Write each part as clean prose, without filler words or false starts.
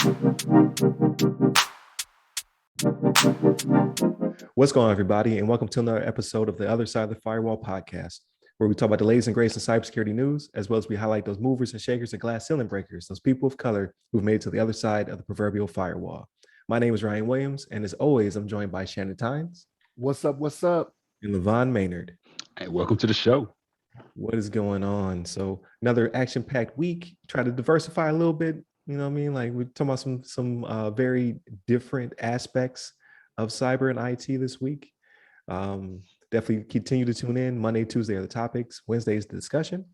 What's going on, everybody, and welcome to another episode of the Other Side of the Firewall podcast, where we talk about the latest and greatest in cybersecurity news, as well as we highlight those movers and shakers and glass ceiling breakers, those people of color who've made it to the other side of the proverbial firewall. My name is Ryan Williams, and as always, I'm joined by Shannon What's up? What's up? and LeVon Maynard. Hey, welcome to the show. What is going on? So another action-packed week. Try to diversify a little bit. You know what I mean? Like we're talking about some very different aspects of cyber and IT this week. Definitely continue to tune in. Monday, Tuesday are the topics. Wednesday is the discussion.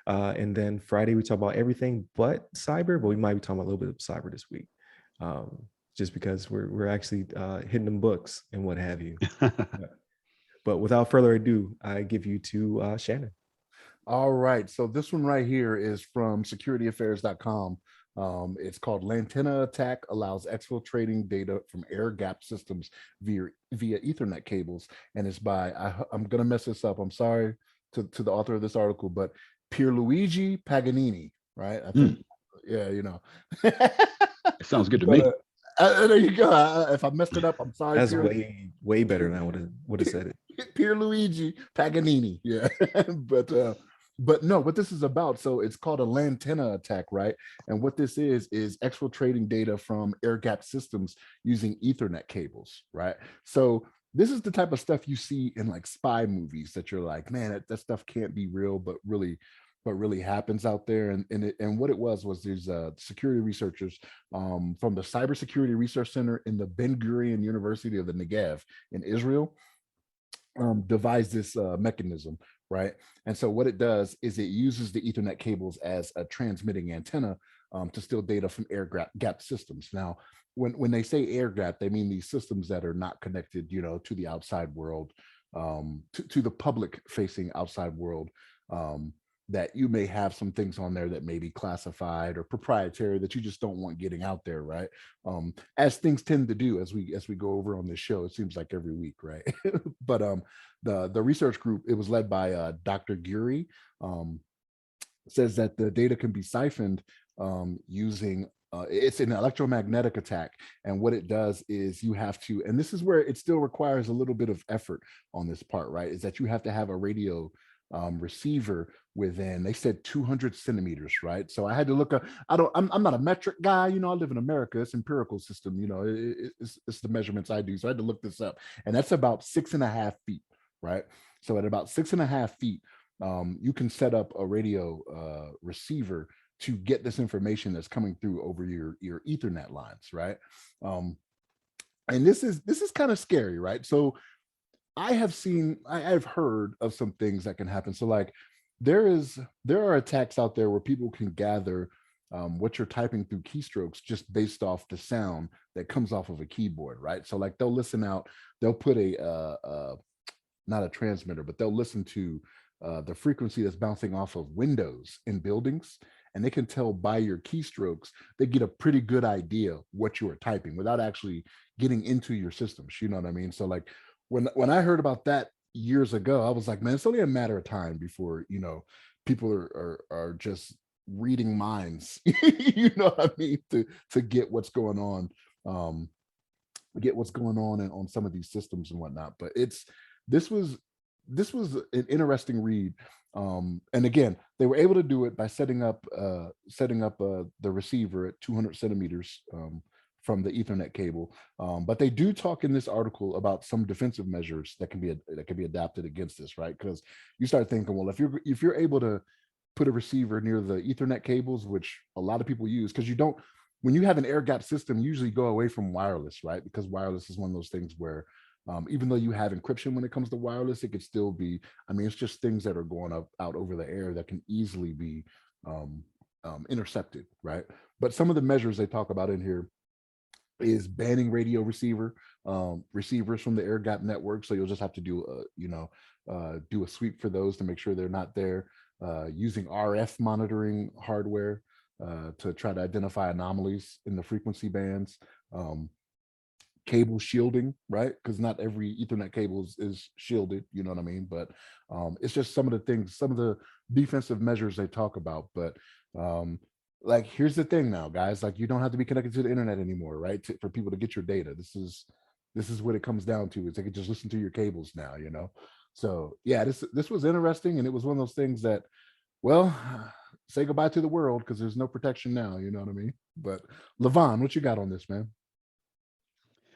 And then Friday, we talk about everything but cyber, but we might be talking about a little bit of cyber this week. Just because we're actually hitting them books and what have you. But without further ado, I give you to Shannon. All right. So this one right here is from securityaffairs.com. It's called LANtenna Attack allows exfiltrating data from air-gapped systems via Ethernet cables. And it's by, I'm going to mess this up. I'm sorry to the author of this article, but Pierluigi Paganini, right? I think, yeah, you know. It sounds good to me. There you go. If I messed it up, I'm sorry. That's way better than I would have said it. Pierluigi Paganini. Yeah. But no, what this is about, so it's called a LANtenna attack, right? And what this is exfiltrating data from air-gapped systems using Ethernet cables, right? So this is the type of stuff you see in like spy movies that you're like, man, that stuff can't be real, but really happens out there. And what it was these security researchers from the Cybersecurity Research Center in the Ben Gurion University of the Negev in Israel devised this mechanism, right? And so what it does is it uses the Ethernet cables as a transmitting antenna to steal data from air-gapped systems. Now, when they say air-gapped, they mean these systems that are not connected, you know, to the outside world, to the public-facing outside world. That you may have some things on there that may be classified or proprietary that you just don't want getting out there, right? As things tend to do as we go over on this show, it seems like every week, right? But the research group, it was led by Dr. Guri, says that the data can be siphoned using it's an electromagnetic attack. And what it does is you have to, and this is where it still requires a little bit of effort on this part, right? Is that you have to have a radio receiver within, they said 200 centimeters, right? So I had to look up, I'm not a metric guy, you know, I live in America, it's empirical system, you know, it's the measurements I do. So I had to look this up, and that's about 6.5 feet, right? So at about 6.5 feet, you can set up a radio receiver to get this information that's coming through over your Ethernet lines, right? And this is kind of scary, right? So I've heard of some things that can happen. So like there are attacks out there where people can gather what you're typing through keystrokes just based off the sound that comes off of a keyboard, right? So like they'll listen out, they'll put not a transmitter, but they'll listen to the frequency that's bouncing off of windows in buildings, and they can tell by your keystrokes, they get a pretty good idea what you are typing without actually getting into your systems. You know what I mean? So like when I heard about that years ago, I was like, man, it's only a matter of time before, you know, people are just reading minds, you know what I mean, to get what's going on, and on some of these systems and whatnot. But this was an interesting read. And again, they were able to do it by setting up the receiver at 200 centimeters from the Ethernet cable, but they do talk in this article about some defensive measures that can be adapted against this, right? Because you start thinking, well, if you're able to put a receiver near the Ethernet cables, which a lot of people use, because when you have an air gap system, you usually go away from wireless, right? Because wireless is one of those things where even though you have encryption when it comes to wireless, it could still be, I mean, it's just things that are going out over the air that can easily be intercepted, right? But some of the measures they talk about in here is banning radio receivers from the air gap network. So you'll just have to do a sweep for those to make sure they're not there. Using RF monitoring hardware to try to identify anomalies in the frequency bands. Cable shielding, right? Because not every Ethernet cable is shielded, you know what I mean? But it's just some of the things, some of the defensive measures they talk about. But like, here's the thing now, guys, like, you don't have to be connected to the internet anymore, right? For people to get your data. This is what it comes down to. Is they can just listen to your cables now, you know? So yeah, this was interesting. And it was one of those things that, well, say goodbye to the world, because there's no protection now, you know what I mean? But LeVon, what you got on this, man?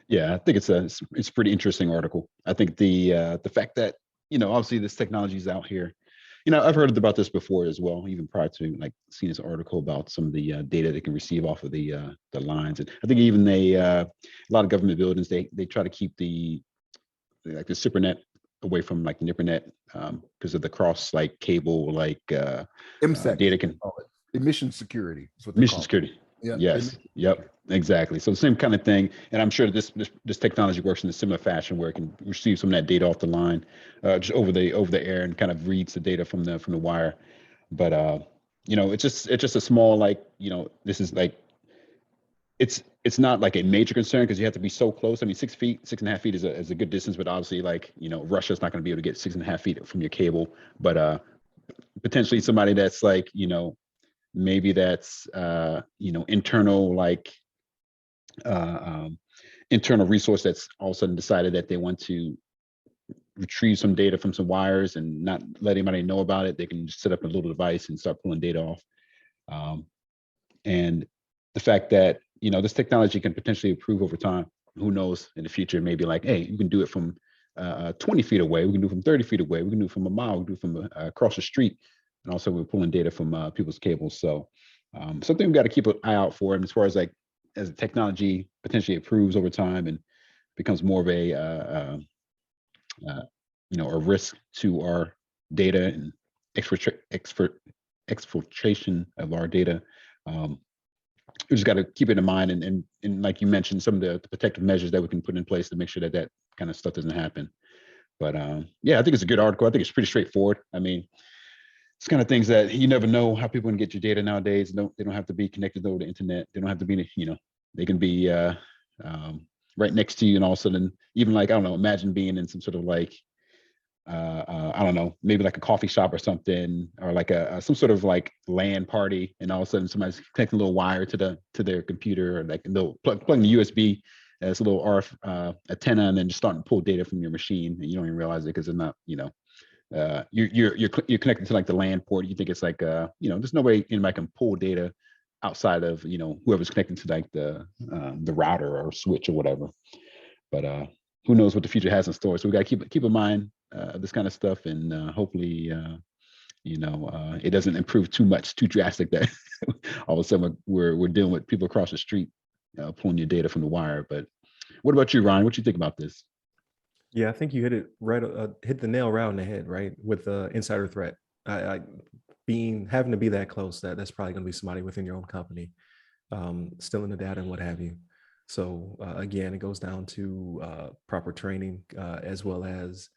Yeah, I think it's a pretty interesting article. I think the fact that, obviously this technology is out here. I've heard about this before as well, even prior to like seeing this article about some of the data they can receive off of the lines. And I think even a lot of government buildings, they try to keep the SuperNet away from like the NIPRNet, because of the cross like cable MSEC, data can call it emission security is what they mission call it. security. Yeah, Yes. Yep. Exactly. So the same kind of thing. And I'm sure this technology works in a similar fashion where it can receive some of that data off the line, just over the air, and kind of reads the data from the wire. But it's just a small, like, this is like, it's not like a major concern because you have to be so close. I mean, 6 feet, 6.5 feet is a good distance, but obviously, like, Russia's not going to be able to get 6.5 feet from your cable. But potentially somebody that's like, maybe that's internal, like uh, um, internal resource that's all of a sudden decided that they want to retrieve some data from some wires and not let anybody know about it. They can just set up a little device and start pulling data off. Um, and the fact that this technology can potentially improve over time. Who knows, in the future, maybe like, hey, you can do it from 20 feet away. We can do it from 30 feet away. We can do it from a mile. We can do it from across the street. And also, we're pulling data from people's cables. So something we've got to keep an eye out for. And as far as like, as the technology potentially improves over time and becomes more of a risk to our data and exfiltration of our data. We just got to keep it in mind, and like you mentioned, some of the protective measures that we can put in place to make sure that kind of stuff doesn't happen. But yeah, I think it's a good article. I think it's pretty straightforward. I mean, it's kind of things that you never know how people can get your data nowadays. They don't have to be connected over the internet. They don't have to be, they can be right next to you, and all of a sudden, even like, I don't know, imagine being in some sort of like I don't know, maybe like a coffee shop or something, or like some sort of like LAN party, and all of a sudden somebody's connecting a little wire to their computer, or like they'll plug the USB as a little RF antenna, and then just starting to pull data from your machine, and you don't even realize it because they're not, you're connected to like the LAN port. You think it's like there's no way anybody can pull data outside of whoever's connected to like the router or switch or whatever. But who knows what the future has in store? So we got to keep in mind this kind of stuff, and hopefully, it doesn't improve too drastic that all of a sudden we're dealing with people across the street pulling your data from the wire. But what about you, Ryan? What you think about this? Yeah, I think you hit it right, hit the nail right on the head, right? With the insider threat. I having to be that close, that's probably going to be somebody within your own company, stealing the data and what have you. So again, it goes down to proper training, as well as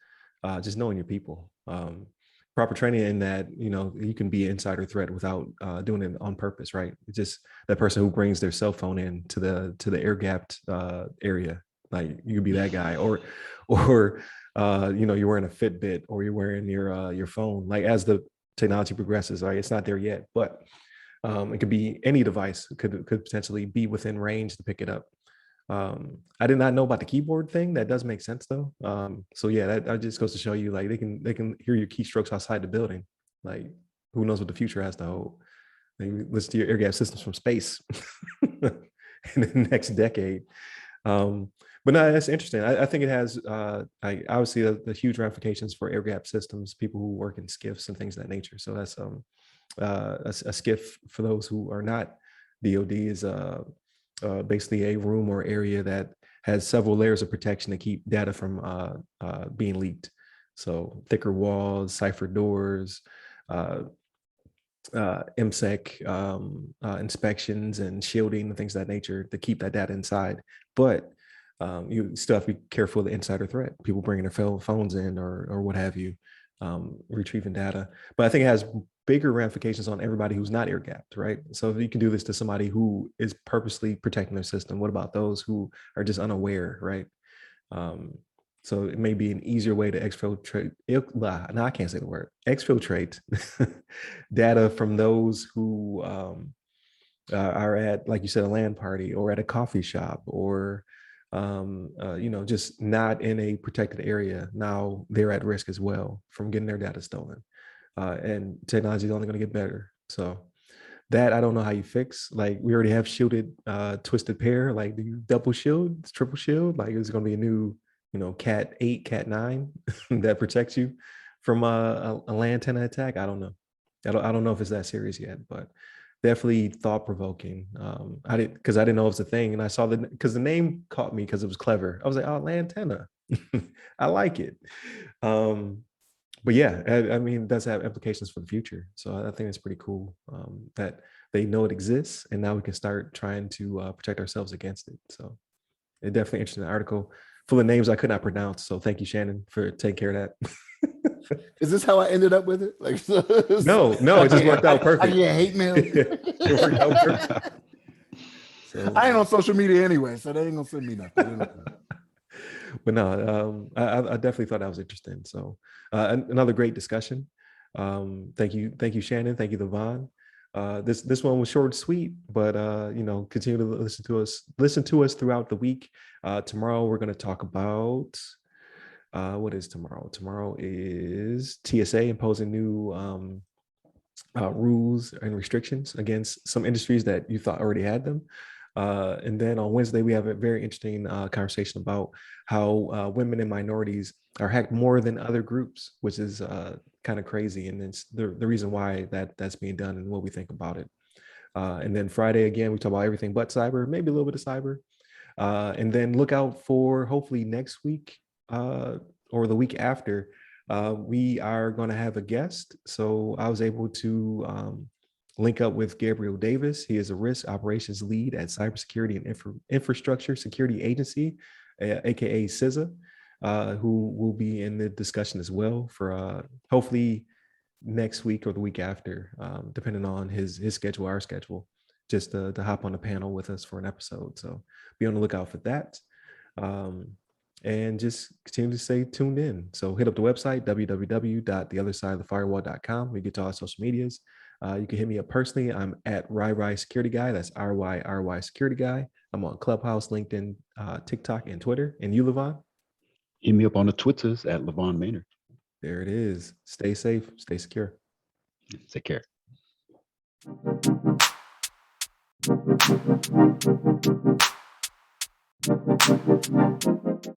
just knowing your people. Proper training in that, you can be insider threat without doing it on purpose, right? It's just that person who brings their cell phone in to the air gapped area. Like, you could be that guy, or you're wearing a Fitbit, or you're wearing your phone. Like, as the technology progresses, right? It's not there yet, but it could be any device could potentially be within range to pick it up. I did not know about the keyboard thing. That does make sense though. So yeah, that just goes to show you, like, they can hear your keystrokes outside the building. Like, who knows what the future has to hold? They listen to your air gap systems from space in the next decade. But no, that's interesting. I think it has obviously the huge ramifications for air gap systems, people who work in SCIFs and things of that nature. So that's a SCIF, for those who are not DoD, is basically a room or area that has several layers of protection to keep data from being leaked. So thicker walls, cipher doors, MSEC inspections and shielding and things of that nature to keep that data inside. But you still have to be careful of the insider threat, people bringing their phones in, or what have you, retrieving data. But I think it has bigger ramifications on everybody who's not air gapped, right? So if you can do this to somebody who is purposely protecting their system, what about those who are just unaware, right? So it may be an easier way to exfiltrate. No, I can't say the word. Exfiltrate data from those who are at, like you said, a LAN party or at a coffee shop or just not in a protected area, now they're at risk as well from getting their data stolen. And technology is only going to get better. So that I don't know how you fix. Like we already have shielded twisted pair. Like do you double shield, triple shield? Like is it going to be a new, Cat 8, Cat 9 that protects you from a LANtenna attack? I don't know. I don't know if it's that serious yet, but definitely thought provoking. I didn't know it was a thing, and I saw because the name caught me because it was clever. I was like, oh, LANtenna, I like it. But yeah, I mean, it does have implications for the future. So I think it's pretty cool that they know it exists, and now we can start trying to protect ourselves against it. So it definitely interesting article full of names I could not pronounce. So thank you, Shannon, for taking care of that. Is this how I ended up with it? Like, No, it just worked out perfect. I get hate mail. It worked out perfect. So, I ain't on social media anyway, so they ain't gonna send me nothing. But no, I definitely thought that was interesting. So another great discussion. Thank you, Shannon. Thank you, LeVon. This one was short and sweet, but continue to listen to us throughout the week. Tomorrow we're going to talk about what is tomorrow? Tomorrow is TSA imposing new rules and restrictions against some industries that you thought already had them. And then on Wednesday, we have a very interesting conversation about how women and minorities are hacked more than other groups, which is kind of crazy. And it's the reason why that's being done and what we think about it. And then Friday, again, we talk about everything but cyber, maybe a little bit of cyber. And then look out for hopefully next week or the week after, we are going to have a guest. So I was able to link up with Gabriel Davis. He is a risk operations lead at Cybersecurity and Infrastructure Security Agency, aka CISA, who will be in the discussion as well for hopefully next week or the week after, depending on his schedule, our schedule, just to hop on the panel with us for an episode. So be on the lookout for that. And just continue to stay tuned in. So hit up the website, www.theothersideofthefirewall.com. We get to all our social medias. You can hit me up personally. I'm at RyRy Security Guy. That's RYRY Security Guy. I'm on Clubhouse, LinkedIn, TikTok, and Twitter. And you, LeVon? Hit me up on the Twitters at LeVon Maynard. There it is. Stay safe. Stay secure. Take care.